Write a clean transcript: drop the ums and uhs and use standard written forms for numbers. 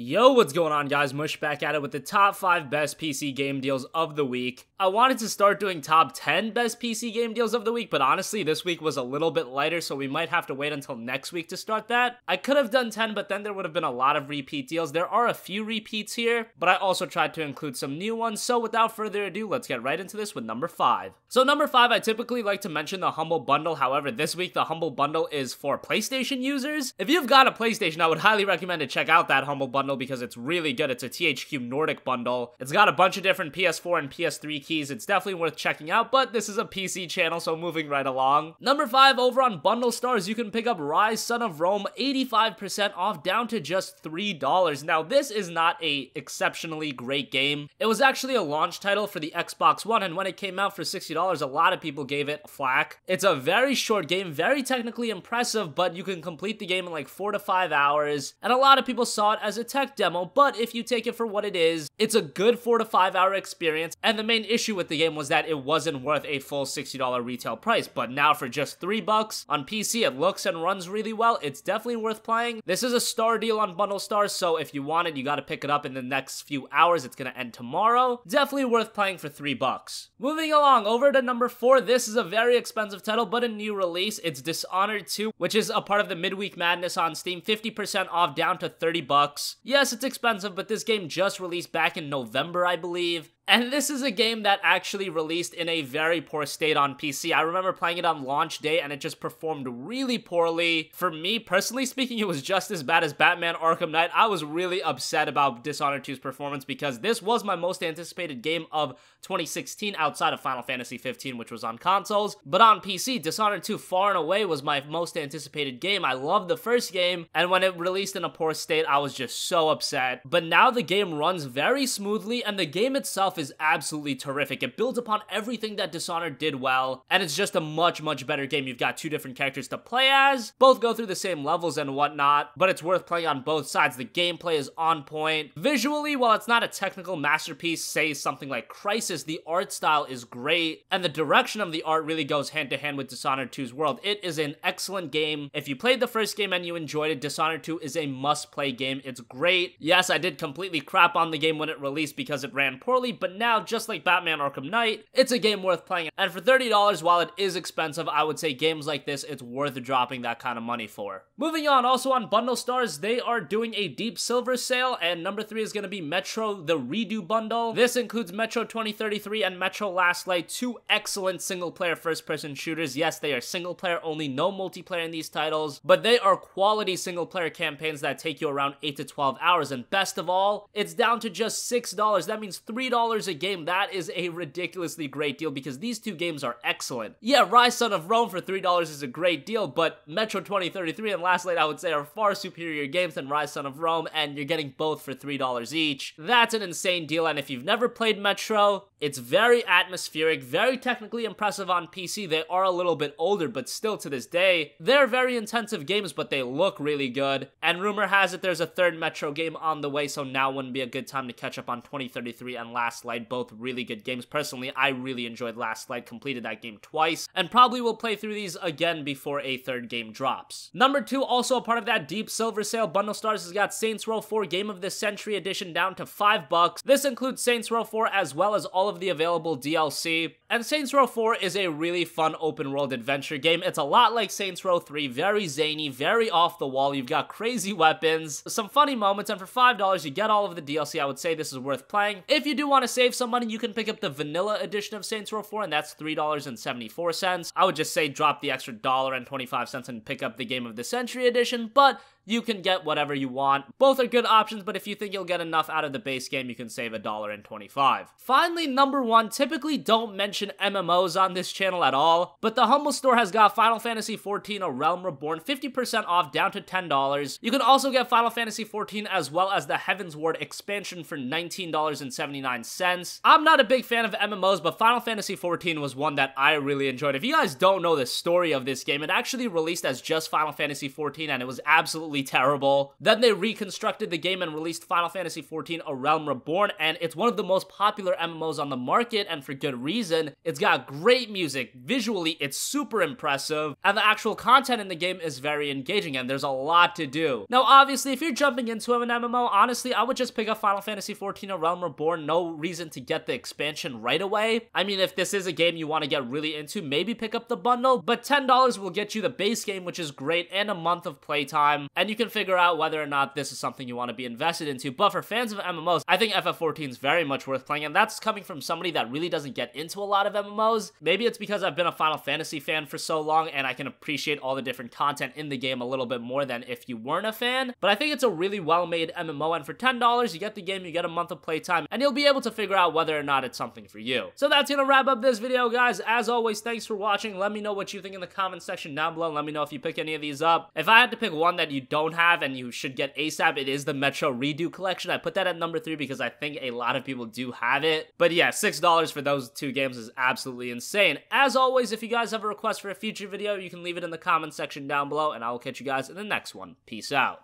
Yo, what's going on, guys? Mush back at it with the top 5 best PC game deals of the week. I wanted to start doing top 10 best PC game deals of the week, but honestly, this week was a little bit lighter, so we might have to wait until next week to start that. I could have done 10, but then there would have been a lot of repeat deals. There are a few repeats here, but I also tried to include some new ones, so without further ado, let's get right into this with number 5. So number 5, I typically like to mention the Humble Bundle. However, this week, the Humble Bundle is for PlayStation users. If you've got a PlayStation, I would highly recommend to check out that Humble Bundle because it's really good. It's a THQ Nordic bundle. It's got a bunch of different PS4 and PS3 keys. It's definitely worth checking out, but this is a PC channel, so moving right along. Number 5, over on Bundle Stars, you can pick up Ryse, Son of Rome, 85% off, down to just $3. Now, this is not a exceptionally great game. It was actually a launch title for the Xbox One, and when it came out for $60, a lot of people gave it flack. It's a very short game, very technically impressive, but you can complete the game in like 4 to 5 hours, and a lot of people saw it as a tech demo, but if you take it for what it is, it's a good 4 to 5 hour experience, and the main issue with the game was that it wasn't worth a full $60 retail price, but now for just $3 on PC, it looks and runs really well. It's definitely worth playing. This is a star deal on Bundle Stars, so if you want it, you gotta pick it up in the next few hours. It's gonna end tomorrow. Definitely worth playing for $3. Moving along, over to number 4, this is a very expensive title, but a new release. It's Dishonored II, which is a part of the midweek madness on Steam, 50% off, down to $30. Yes, it's expensive, but this game just released back in November, I believe. And this is a game that actually released in a very poor state on PC. I remember playing it on launch day and it just performed really poorly. For me, personally speaking, it was just as bad as Batman Arkham Knight. I was really upset about Dishonored 2's performance because this was my most anticipated game of 2016 outside of Final Fantasy XV, which was on consoles. But on PC, Dishonored 2 far and away was my most anticipated game. I loved the first game, and when it released in a poor state, I was just so upset. But now the game runs very smoothly, and the game itself is absolutely terrific. It builds upon everything that Dishonored did well, and it's just a much better game. You've got 2 different characters to play as, both go through the same levels and whatnot, but it's worth playing on both sides. The gameplay is on point. Visually, while it's not a technical masterpiece, say something like Crisis, the art style is great, and the direction of the art really goes hand to hand with Dishonored 2's world. It is an excellent game. If you played the first game and you enjoyed it, Dishonored 2 is a must-play game. It's great. Yes, I did completely crap on the game when it released because it ran poorly, but now, just like Batman Arkham Knight, it's a game worth playing. And for $30, while it is expensive, I would say games like this, it's worth dropping that kind of money for. Moving on, also on Bundle Stars, they are doing a deep silver sale, and number 3 is going to be Metro, the Redo Bundle. This includes Metro 2033 and Metro Last Light, 2 excellent single-player first-person shooters. Yes, they are single-player only, no multiplayer in these titles, but they are quality single-player campaigns that take you around 8 to 12 hours, and best of all, it's down to just $6. That means $3 a game. That is a ridiculously great deal because these 2 games are excellent. Yeah, Ryse, Son of Rome for $3 is a great deal, but Metro 2033 and Last Light, I would say, are far superior games than Ryse, Son of Rome, and you're getting both for $3 each. That's an insane deal, and if you've never played Metro, it's very atmospheric, very technically impressive on PC. They are a little bit older, but still to this day, they're very intensive games, but they look really good. And rumor has it there's a 3rd Metro game on the way, so now wouldn't be a good time to catch up on 2033 and Last Light, both really good games. Personally, I really enjoyed Last Light, completed that game twice, and probably will play through these again before a 3rd game drops. Number 2, also a part of that deep silver sale, Bundle Stars has got Saints Row 4 Game of the Century Edition down to $5. This includes Saints Row 4 as well as all of the available DLC, and Saints Row 4 is a really fun open world adventure game. It's a lot like Saints Row 3, very zany, very off the wall. You've got crazy weapons, some funny moments, and for $5 you get all of the DLC. I would say this is worth playing. If you do want to save some money, you can pick up the vanilla edition of Saints Row 4, and that's $3.74. I would just say drop the extra $1.25 and pick up the Game of the Century edition, but you can get whatever you want. Both are good options, but if you think you'll get enough out of the base game, you can save $1.25. Finally, number 1, typically don't mention MMOs on this channel at all, but the Humble Store has got Final Fantasy XIV, A Realm Reborn, 50% off, down to $10. You can also get Final Fantasy XIV as well as the Heaven's Ward expansion for $19.79. I'm not a big fan of MMOs, but Final Fantasy XIV was one that I really enjoyed. If you guys don't know the story of this game, it actually released as just Final Fantasy XIV, and it was absolutely absolutely terrible. Then they reconstructed the game and released Final Fantasy XIV A Realm Reborn, and it's one of the most popular MMOs on the market, and for good reason. It's got great music, visually it's super impressive, and the actual content in the game is very engaging, and there's a lot to do. Now obviously, if you're jumping into an MMO, honestly, I would just pick up Final Fantasy XIV A Realm Reborn. No reason to get the expansion right away. I mean, if this is a game you want to get really into, maybe pick up the bundle, but $10 will get you the base game, which is great, and a month of playtime, and you can figure out whether or not this is something you want to be invested into. But for fans of MMOs, I think FF14 is very much worth playing, and that's coming from somebody that really doesn't get into a lot of MMOs. Maybe it's because I've been a Final Fantasy fan for so long, and I can appreciate all the different content in the game a little bit more than if you weren't a fan. But I think it's a really well-made MMO, and for $10, you get the game, you get a month of playtime, and you'll be able to figure out whether or not it's something for you. So that's gonna wrap up this video, guys. As always, thanks for watching. Let me know what you think in the comment section down below. Let me know if you pick any of these up. If I had to pick one that you don't have and you should get ASAP, it is the Metro Redo Collection. I put that at number 3 because I think a lot of people do have it. But yeah, $6 for those 2 games is absolutely insane. As always, if you guys have a request for a future video, you can leave it in the comment section down below, and I will catch you guys in the next one. Peace out.